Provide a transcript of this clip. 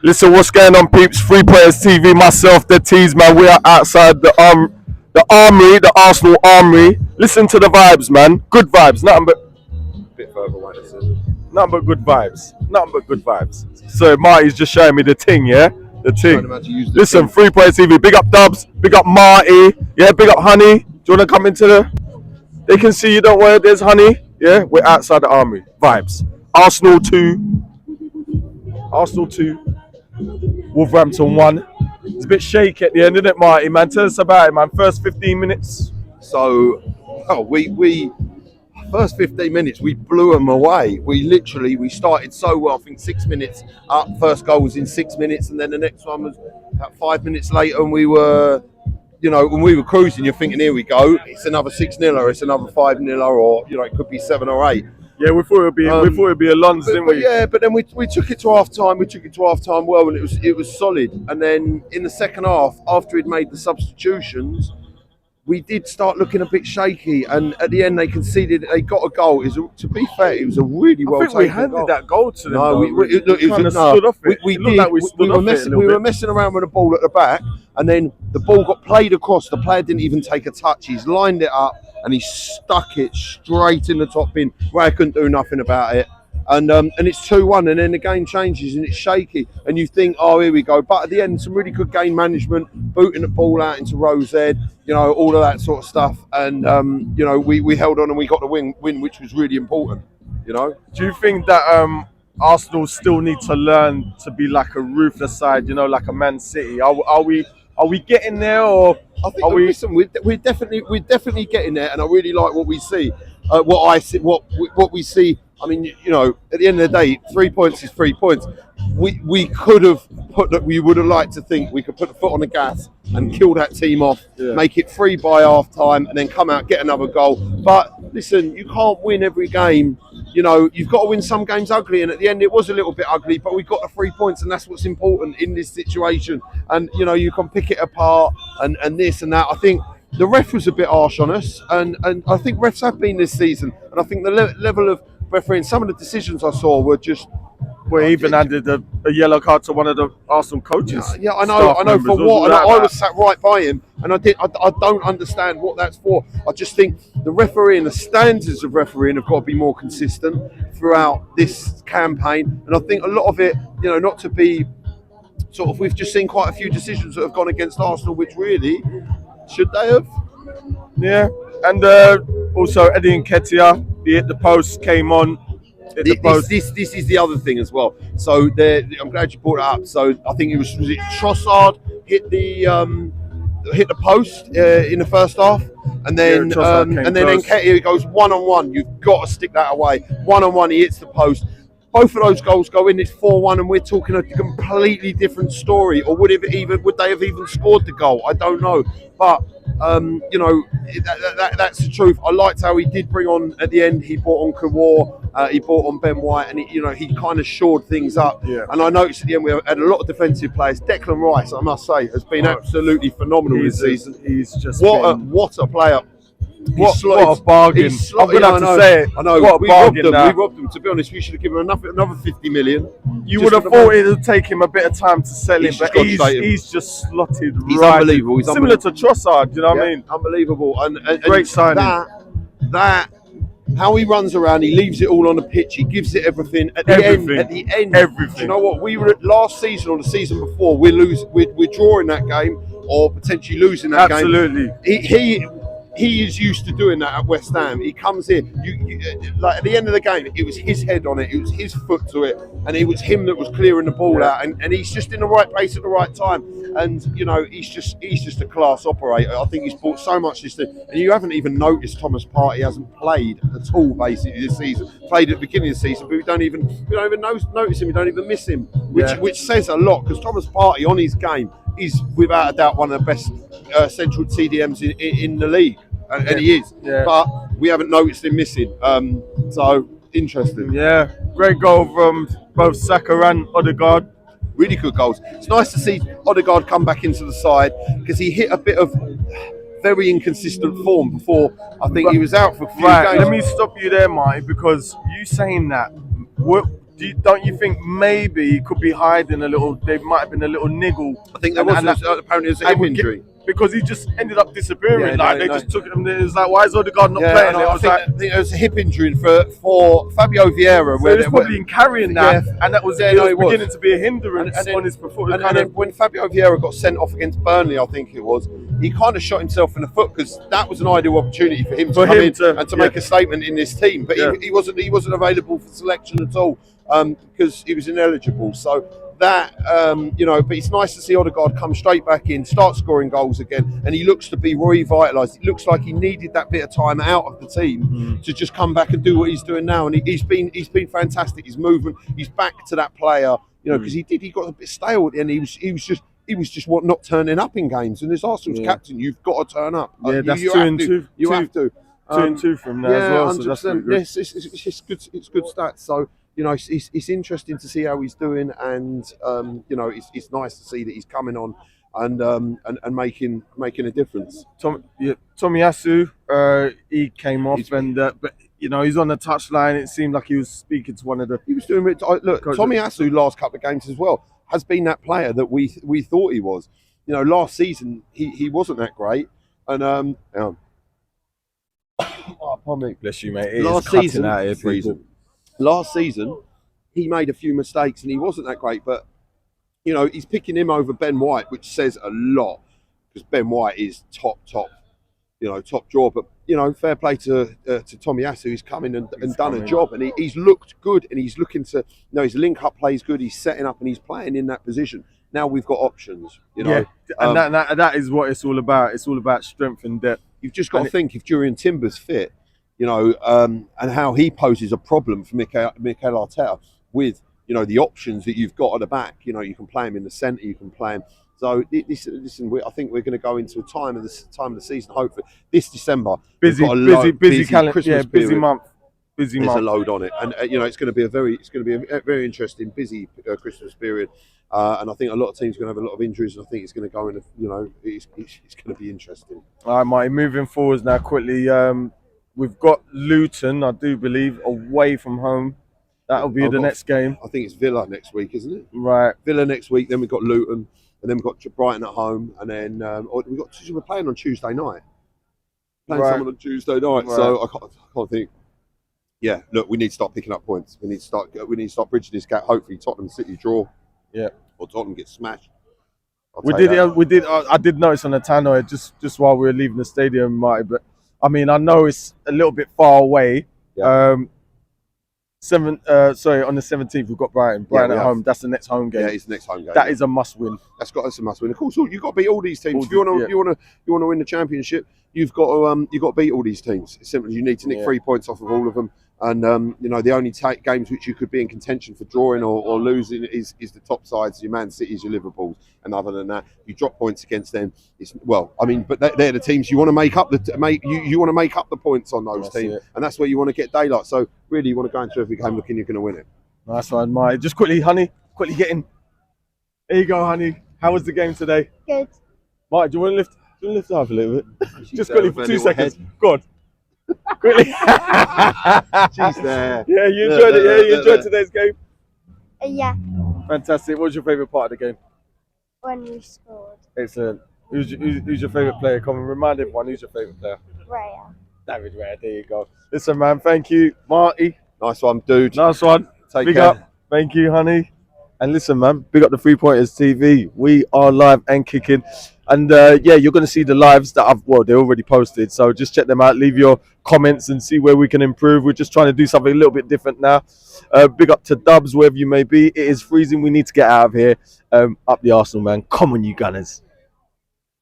Listen, what's going on, peeps? Free Players TV, myself, the Teez, man. We are outside the armory, the Arsenal armory. Listen to the vibes, man. Good vibes, nothing but Bit further away, that's it. nothing but good vibes. Nothing but good vibes. So Marty's just showing me the ting, yeah? The ting. Listen, Free Players TV, big up Dubs, big up Marty, yeah, big up Honey. Do you wanna come into the they can see you, don't worry, there's Honey. Yeah, we're outside the armory. Vibes. Arsenal 2. Wolverhampton 1. It's a bit shaky at the end, isn't it, Marty? Man, tell us about it, man. First 15 minutes. So, we first 15 minutes we blew them away. We started so well. I think 6 minutes up. First goal was in 6 minutes, and then the next one was about 5 minutes later, and we were, when we were cruising, you're thinking, here we go. It's another 6-0, or it's another 5-0, or it could be 7 or 8. Yeah, we thought it would be a Lons, didn't we? Yeah, but then we took it to half time. We took it to half time well, and it was solid. And then in the second half, after he'd made the substitutions, we did start looking a bit shaky. And at the end, they conceded. They got a goal. To be fair, it was a really well taken goal. I think we handed that goal to them. No, we were messing around with the ball at the back, and then the ball got played across. The player didn't even take a touch. He's lined it up, and he stuck it straight in the top bin. Ray couldn't do nothing about it. And it's 2-1, and then the game changes, and it's shaky. And you think, oh, here we go. But at the end, some really good game management, booting the ball out into Rose Ed, all of that sort of stuff. And, we held on and we got the win, which was really important, Do you think that Arsenal still need to learn to be like a ruthless side, like a Man City? Are we getting there, or I think we're definitely getting there, and I really like what we see. What we see. I mean, at the end of the day, 3 points is 3 points. We could have we would have liked to think we could put the foot on the gas and kill that team off, make it 3 by half time, and then come out, get another goal. But listen, you can't win every game. You've got to win some games ugly, and at the end it was a little bit ugly, but we got the 3 points, and that's what's important in this situation. And you can pick it apart and this and that. I think the ref was a bit harsh on us, and I think refs have been this season, and I think the level of refereeing, some of the decisions I saw were just. We even added a yellow card to one of the Arsenal coaches. Yeah, I know for what. And I was sat right by him, and I don't understand what that's for. I just think the refereeing, the standards of refereeing have got to be more consistent throughout this campaign. And I think a lot of it, not to be sort of, we've just seen quite a few decisions that have gone against Arsenal, which really, should they have? Yeah, and also Eddie Nketiah, the post came on. This is the other thing as well. So I'm glad you brought it up. So I think was it Trossard hit the post in the first half, and then Nketiah goes 1-on-1. You've got to stick that away. 1-on-1, he hits the post. Both of those goals go in. It's 4-1, and we're talking a completely different story. Or would they have even scored the goal? I don't know, but. That's the truth. I liked how he did bring on at the end. He brought on Kawar, he brought on Ben White, and he kind of shored things up. Yeah. And I noticed at the end we had a lot of defensive players. Declan Rice, I must say, has been absolutely phenomenal this season. He's just what a player. What a bargain! I'm gonna have to say it. I know. What a bargain! We robbed them. To be honest, we should have given him another 50 million. You would have thought it would take him a bit of time to sell him, but he's just slotted he's right. Unbelievable. He's similar to Trossard. You know what I mean? Unbelievable. And great signing. That how he runs around, he leaves it all on the pitch. He gives it everything. At the end, everything. Do you know what? We were last season or the season before. We're drawing that game or potentially losing that game. Absolutely. He is used to doing that at West Ham. He comes in, like at the end of the game, it was his head on it, it was his foot to it, and it was him that was clearing the ball out, and he's just in the right place at the right time. And he's just a class operator. I think he's brought so much and you haven't even noticed Thomas Partey hasn't played at all basically this season. Played at the beginning of the season, but we don't even notice him. We don't even miss him, which says a lot, because Thomas Partey on his game is without a doubt one of the best central TDMs in the league. And he is, but we haven't noticed him missing. So interesting. Yeah, great goal from both Saka and Odegaard. Really good goals. It's nice to see Odegaard come back into the side, because he hit a bit of very inconsistent form before. I think he was out for a few games. Let me stop you there, Marty, because you saying that don't you think maybe he could be hiding a little? There might have been a little niggle. I think there was apparently there's a hip injury. Because he just ended up disappearing. Yeah, They just took him. It was like, why is Odegaard not playing? And I think there was a hip injury for Fabio Vieira. So he was probably carrying that, and that was beginning to be a hindrance on his performance. And then when Fabio Vieira got sent off against Burnley, I think it was, he kind of shot himself in the foot because that was an ideal opportunity for him to come in and to make a statement in this team. But he wasn't available for selection at all because he was ineligible. So that but it's nice to see Odegaard come straight back in, start scoring goals again, and he looks to be revitalised. It looks like he needed that bit of time out of the team to just come back and do what he's doing now, and he's been fantastic. His movement, he's back to that player, because he got a bit stale, and he was just not turning up in games. And as Arsenal's captain, you've got to turn up. Yeah, that's you have to. You have to. 2 and 2 from there as well. 100%. So that's good. Yes, it's good. It's good stats. So it's interesting to see how he's doing, and it's nice to see that he's coming on and making a difference. Tomiyasu, he came off, but he's on the touchline. It seemed like he was speaking to one of the. He was doing it. Look, Tomiyasu last couple of games as well has been that player that we thought he was. Last season he wasn't that great, and pardon me. Bless you, mate. Last season, he made a few mistakes and he wasn't that great. But he's picking him over Ben White, which says a lot because Ben White is top draw. But fair play to Tomiyasu. He's come in and done a job, and he's looked good, and he's looking to. His link-up play is good. He's setting up and he's playing in that position. Now we've got options. And that is what it's all about. It's all about strength and depth. You've just got to think if Jurriën Timber's fit, and how he poses a problem for Mikel Arteta with, the options that you've got at the back. You can play him in the centre, you can play him. So listen, I think we're going to go into a time of the season. Hopefully, this December, busy calendar, busy month. There's a load on it, and it's going to be a very interesting, busy Christmas period. And I think a lot of teams are going to have a lot of injuries, and I think it's going to go in. It's going to be interesting. All right, Marty. Moving forwards now quickly. We've got Luton, I do believe, away from home. That'll be the next game. I think it's Villa next week, isn't it? Right. Villa next week. Then we've got Luton, and then we've got Brighton at home, and then we're playing on Tuesday night. Someone on Tuesday night, right. So I can't think. Yeah, look, we need to start picking up points. We need to start bridging this gap. Hopefully, Tottenham City draw. Yeah. Or Tottenham gets smashed. I did notice on the tannoy just while we were leaving the stadium, Marty. But I mean, I know it's a little bit far away. Yeah. On the 17th we've got Brighton at home. That's the next home game. Yeah, it's the next home game. That is a must win. That's a must win. Of course, you've got to beat all these teams. If you want to win the championship, you've got to beat all these teams. It's simple. You need to nick 3 points off of all of them. And the only games which you could be in contention for drawing or losing is the top sides, your Man Cities, your Liverpools, and other than that, you drop points against them. But they're the teams you want to make up you want to make up the points on those teams, and that's where you want to get daylight. So really, you want to go into every game looking you're going to win it. Nice one, Mike. Just quickly, honey, get in. There you go, honey. How was the game today? Good. Mike, do you want to lift up a little bit? Just quickly for 2 seconds. Go on. Quickly. She's there. Yeah, you enjoyed it. Yeah, you enjoyed today's game. Yeah. Fantastic. What was your favourite part of the game? When we scored. Excellent. Who's your favourite player? Come and remind everyone who's your favourite player. Raya. David Raya. There you go. Listen, man. Thank you, Marty. Nice one, dude. Nice one. Take care. Up. Thank you, honey. And listen, man. Big up the 3 Pointers TV. We are live and kicking. And you're going to see the lives that they're already posted. So just check them out. Leave your comments and see where we can improve. We're just trying to do something a little bit different now. Big up to Dubs, wherever you may be. It is freezing. We need to get out of here. Up the Arsenal, man. Come on, you Gunners.